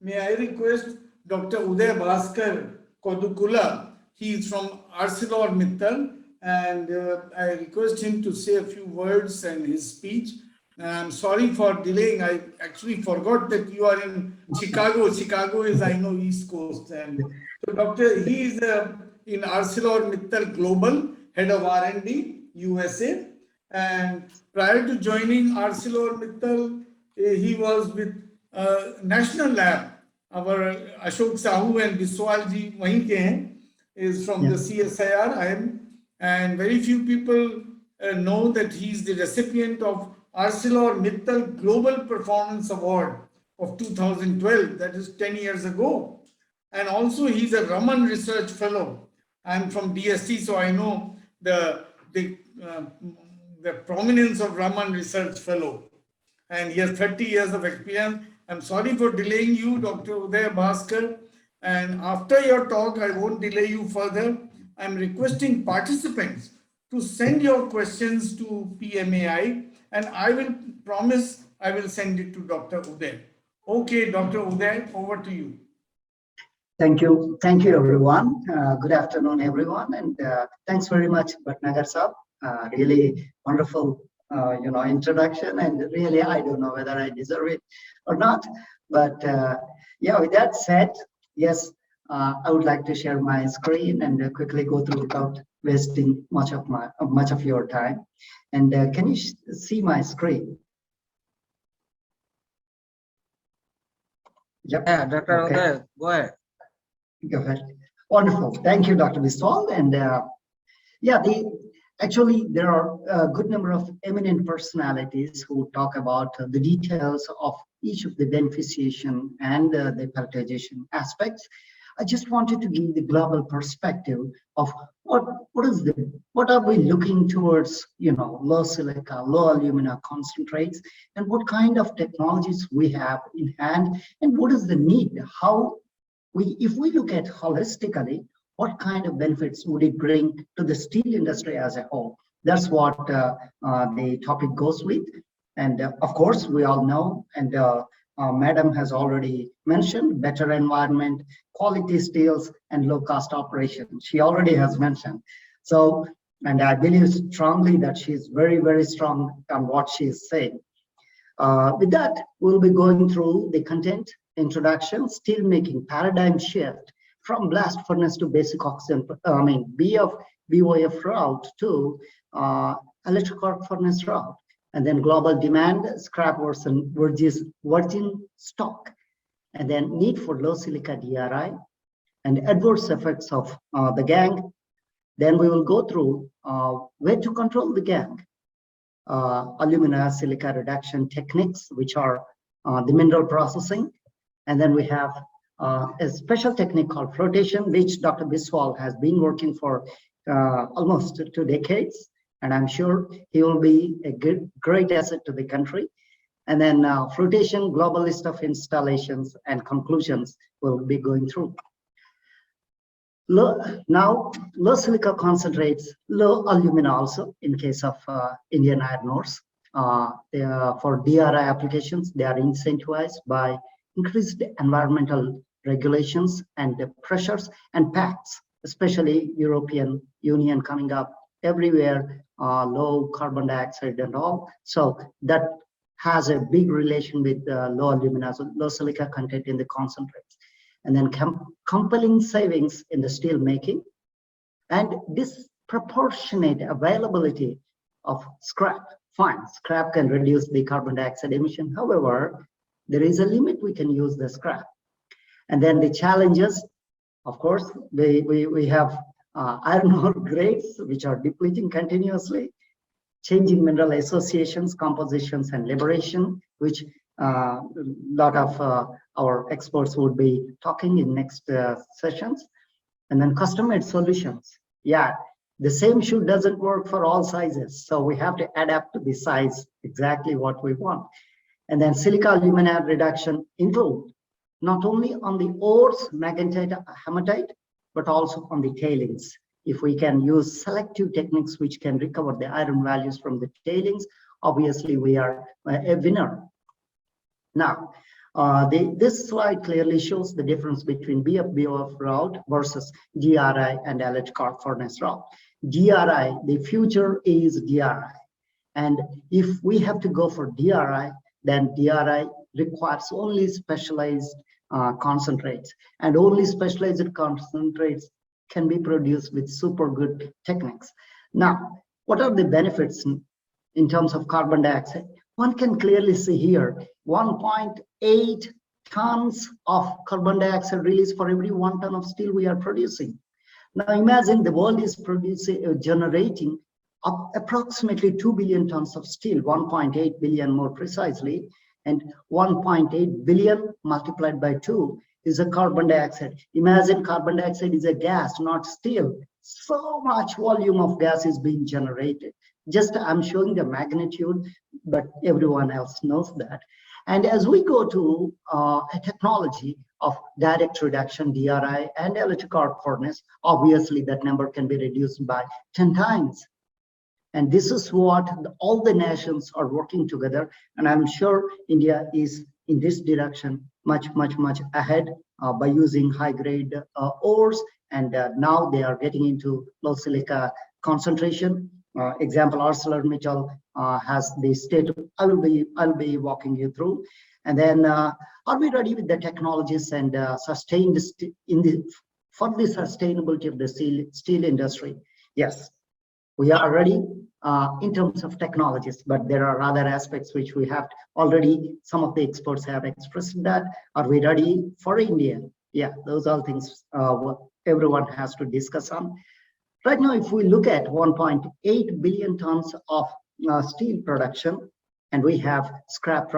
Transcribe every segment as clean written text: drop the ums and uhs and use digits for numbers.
May I request Dr. Udaya Bhaskar Kodukula? He is from ArcelorMittal, and I request him to say a few words and his speech. I'm sorry for delaying. I actually forgot that you are in Chicago. Chicago is, I know, East Coast. And so, Doctor, he is in ArcelorMittal Global, head of R&D, USA. And prior to joining ArcelorMittal, he was with National Lab. Our Ashok Sahu and Biswal ji wahin ke hain, is from the CSIR. And very few people know that he is the recipient of ArcelorMittal Global Performance Award of 2012, that is 10 years ago. And also he's a Raman Research Fellow. I'm from DST, so I know the prominence of Raman Research Fellow. And he has 30 years of experience. I'm sorry for delaying you, Dr. Udaya Bhaskar. And after your talk, I won't delay you further. I'm requesting participants to send your questions to PMAI, and I will promise I will send it to Dr. Udaya. Okay, Dr. Udaya, over to you. Thank you. Thank you, everyone. Good afternoon, everyone. And thanks very much, Bhatnagar Sahab. Really wonderful, introduction. And really, I don't know whether I deserve it or not. But yeah, with that said, yes, I would like to share my screen and quickly go through without wasting much of your time. And can you see my screen? Yep. Yeah, Dr. Okay. Udaya, go ahead. Go ahead. Wonderful. Thank you, Dr. Biswal. And yeah, actually, there are a good number of eminent personalities who talk about the details of each of the beneficiation and the pelletization aspects. I just wanted to give the global perspective of what are we looking towards, low silica, low alumina concentrates, and what kind of technologies we have in hand, and what is the need, if we look at holistically, what kind of benefits would it bring to the steel industry as a whole? That's what the topic goes with. And of course, we all know, and Madam has already mentioned, better environment, quality steels, and low-cost operation. She already has mentioned. So, and I believe strongly that she's very, very strong on what she's saying. With that, we'll be going through the content, introduction, steel making paradigm shift from blast furnace to basic oxygen, BOF route to electric arc furnace route, and then global demand, scrap versus virgin stock, and then need for low silica DRI, and adverse effects of the gangue. Then we will go through where to control the gangue, alumina silica reduction techniques, which are the mineral processing. And then we have a special technique called flotation, which Dr. Biswal has been working for almost 2 decades. And I'm sure he will be a great asset to the country. And then flotation, global list of installations and conclusions will be going through. Low silica concentrates, low alumina also in case of Indian iron ores. For DRI applications, they are incentivized by increased environmental regulations and the pressures and pacts, especially European Union coming up everywhere, low carbon dioxide and all. So that has a big relation with low alumina, so low silica content in the concentrates. And then compelling savings in the steel making and disproportionate availability of scrap. Fine, scrap can reduce the carbon dioxide emission. However, there is a limit we can use the scrap. And then the challenges, of course, we have iron ore grades, which are depleting continuously, changing mineral associations, compositions, and liberation, which a lot of our experts would be talking in next sessions. And then custom-made solutions. Yeah, the same shoe doesn't work for all sizes. So we have to adapt to the size exactly what we want. And then silica alumina reduction include not only on the ores, magnetite, hematite, but also on the tailings. If we can use selective techniques which can recover the iron values from the tailings, obviously we are a winner. Now, This slide clearly shows the difference between BF-BOF route versus DRI and electric arc furnace route. DRI, the future is DRI. And if we have to go for DRI, then DRI requires only specialized concentrates, and only specialized concentrates can be produced with super good techniques. Now, what are the benefits in terms of carbon dioxide? One can clearly see here 1.8 tons of carbon dioxide release for every 1 ton of steel we are producing. Now imagine the world is generating approximately 2 billion tons of steel, 1.8 billion more precisely, and 1.8 billion multiplied by 2 is a carbon dioxide. Imagine carbon dioxide is a gas, not steel. So much volume of gas is being generated. Just I'm showing the magnitude, but everyone else knows that. And as we go to a technology of direct reduction, DRI, and electric arc furnace, obviously that number can be reduced by 10 times. And this is what all the nations are working together. And I'm sure India is in this direction much ahead by using high-grade ores. And now they are getting into low silica concentration. Example, ArcelorMittal has the state. I'll be walking you through. And then, are we ready with the technologies and for the sustainability of the steel industry? Yes, we are ready in terms of technologies, but there are other aspects which we have already. Some of the experts have expressed that. Are we ready for India? Yeah, those are things everyone has to discuss on. Right now, if we look at 1.8 billion tons of steel production, and we have scrap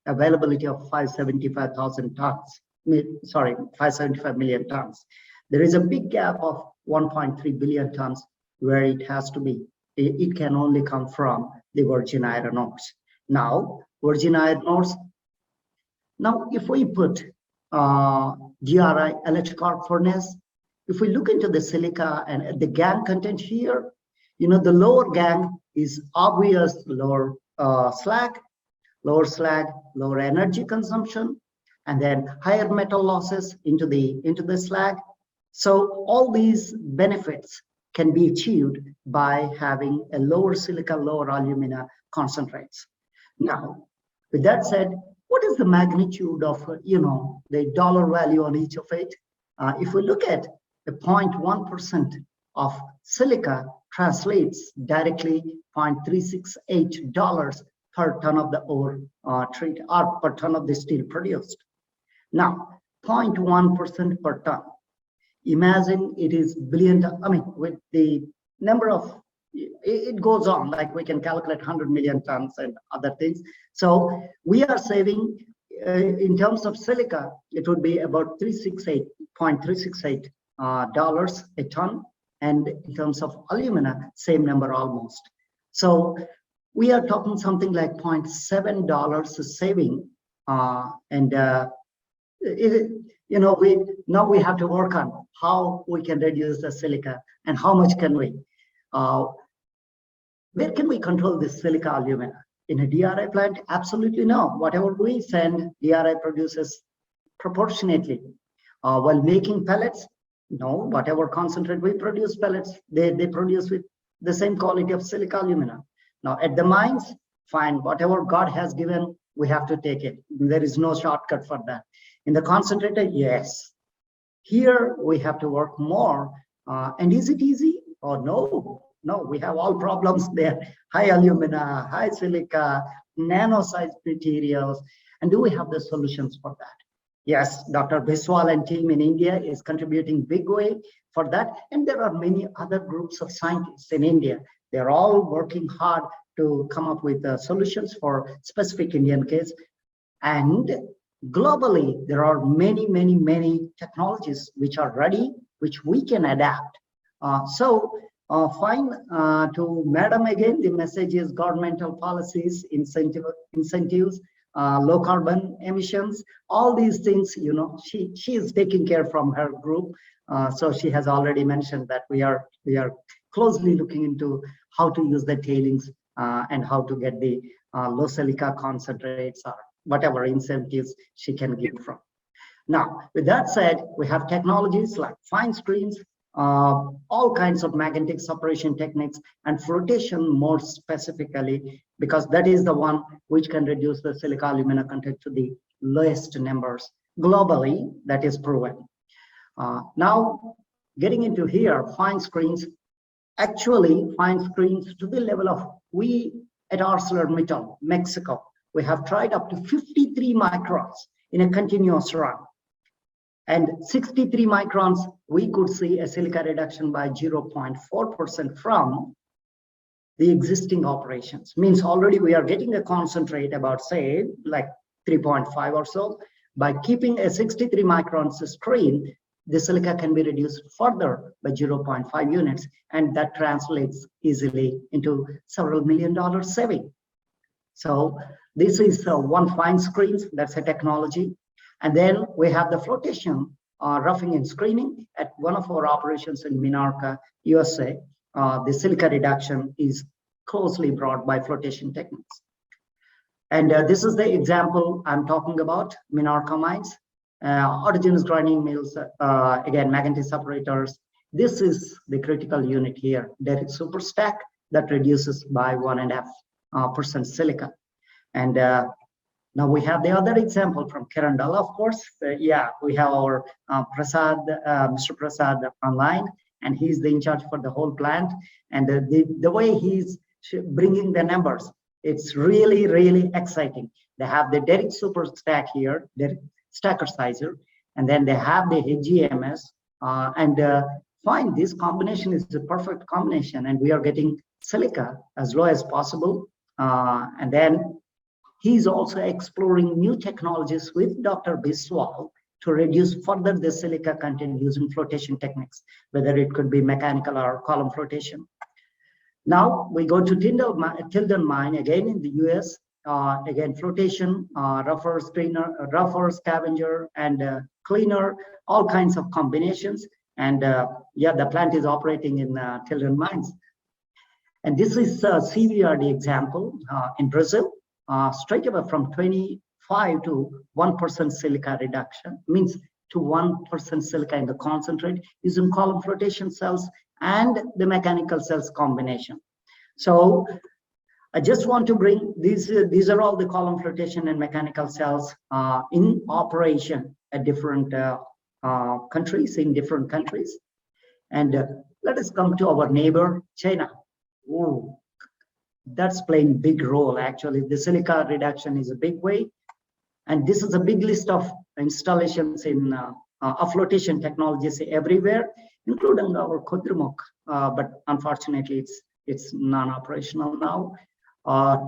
availability of 575,000 tons, 575 million tons. There is a big gap of 1.3 billion tons where it has to be. It can only come from the virgin iron ores. Now, virgin iron ores. Now, if we put DRI, electric arc furnace, if we look into the silica and the gangue content here, the lower gangue is obvious lower slag, lower energy consumption, and then higher metal losses into the slag. So all these benefits can be achieved by having a lower silica, lower alumina concentrates. Now, with that said, what is the magnitude of the dollar value on each of it? If we look at the 0.1% of silica translates directly $0.368 per ton of the ore treated or per ton of the steel produced. Now, 0.1% per ton. Imagine it is billion. With the number of, it goes on, like we can calculate 100 million tons and other things. So we are saving in terms of silica, it would be about $0.368 a ton, and in terms of alumina, same number almost. So we are talking something like $0.7 saving, now we have to work on how we can reduce the silica and how much can we. Where can we control this silica alumina? In a DRI plant? Absolutely no. Whatever we send, DRI produces proportionately. While making pellets, no. Whatever concentrate we produce pellets, they produce with the same quality of silica alumina. Now at the mines, fine. Whatever God has given, we have to take it. There is no shortcut for that. In the concentrator, yes. Here we have to work more. And is it easy? Oh, no. No, we have all problems there. High alumina, high silica, nano-sized materials. And do we have the solutions for that? Yes, Dr. Biswal and team in India is contributing big way for that. And there are many other groups of scientists in India. They're all working hard to come up with solutions for specific Indian case. And globally, there are many technologies which are ready, which we can adapt. Fine, to Madam again, the message is governmental policies, incentives, low carbon emissions, all these things, she is taking care from her group. So she has already mentioned that we are closely looking into how to use the tailings and how to get the low silica concentrates or whatever incentives she can give from. Now, with that said, we have technologies like fine screens, all kinds of magnetic separation techniques, and flotation more specifically, because that is the one which can reduce the silica alumina content to the lowest numbers globally. That is proven. Now, getting into here, fine screens, actually fine screens to the level of, we at ArcelorMittal, Mexico, we have tried up to 53 microns in a continuous run. And 63 microns, we could see a silica reduction by 0.4% from the existing operations. Means already we are getting a concentrate about, say, like 3.5 or so. By keeping a 63 microns screen, the silica can be reduced further by 0.5 units, and that translates easily into several $1 million saving. So this is one fine screens, that's a technology. And then we have the flotation, roughing and screening at one of our operations in Minorca, USA. The silica reduction is closely brought by flotation techniques. And this is the example I'm talking about, Minorca mines. Autogenous grinding mills, again, magnetic separators. This is the critical unit here. There is super stack that reduces by 1.5% silica. And now we have the other example from Kerandala, of course. Yeah, we have our Prasad, Mr. Prasad online, and he's the in charge for the whole plant. And the way he's bringing the numbers, it's really, really exciting. They have the Derrick super stack here, the stacker sizer, and then they have the HGMS, and fine, this combination is the perfect combination, and we are getting silica as low as possible. And then he's also exploring new technologies with Dr. Biswal to reduce further the silica content using flotation techniques, whether it could be mechanical or column flotation. Now we go to Tilden mine, again in the US. Again, flotation, rougher, screener, rougher, scavenger, and cleaner, all kinds of combinations. And yeah, the plant is operating in Tilden mines. And this is a CVRD example in Brazil, straight away from 25 to 1% silica reduction, means to 1% silica in the concentrate using column flotation cells and the mechanical cells combination. So I just want to bring these are all the column flotation and mechanical cells in operation at different countries, in different countries. And let us come to our neighbor, China. Ooh, that's playing big role, actually. The silica reduction is a big way. And this is a big list of installations in flotation technologies everywhere, including our Kodrumok, but unfortunately it's non-operational now.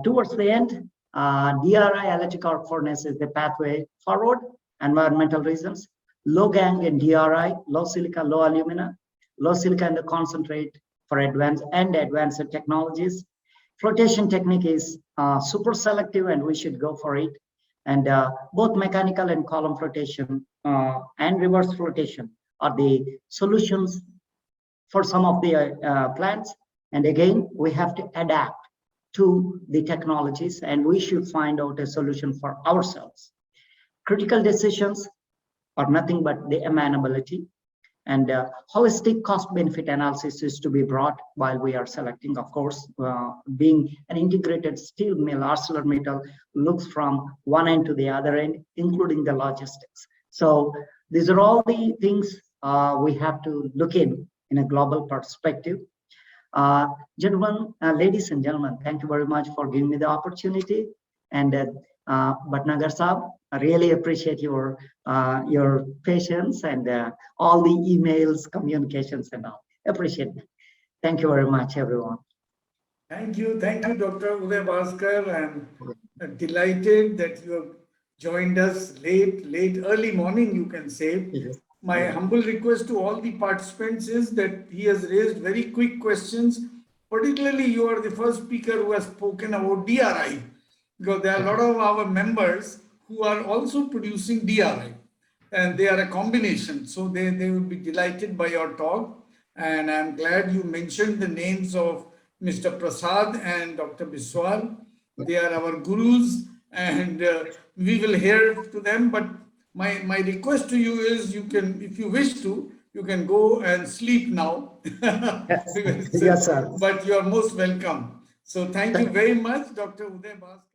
Towards the end, DRI electric arc furnace is the pathway forward, environmental reasons. Low gang and DRI, low silica, low alumina, low silica in the concentrate for advanced technologies. Flotation technique is super selective, and we should go for it. And both mechanical and column flotation and reverse flotation are the solutions for some of the plants. And again, we have to adapt to the technologies, and we should find out a solution for ourselves. Critical decisions are nothing but the amenability, and holistic cost-benefit analysis is to be brought while we are selecting. Of course, being an integrated steel mill, ArcelorMittal looks from one end to the other end, including the logistics. So these are all the things we have to look in a global perspective. Gentlemen, ladies and gentlemen, thank you very much for giving me the opportunity. And Bhatnagar Saab, I really appreciate your patience and all the emails, communications, and all. Appreciate it. Thank you very much, everyone. Thank you, Dr. Udaya Bhaskar. I'm delighted that you have joined us early morning, you can say. Yes. My humble request to all the participants is that he has raised very quick questions. Particularly, you are the first speaker who has spoken about DRI, because there are a lot of our members who are also producing DRI, and they are a combination. So they will be delighted by your talk. And I'm glad you mentioned the names of Mr. Prasad and Dr. Biswal. They are our gurus, and we will hear to them. But my request to you is, you can, if you wish to, you can go and sleep now. Yes, Because, yes, sir. but you are most welcome. So thank you very much, Dr. Udaya Bhaskar.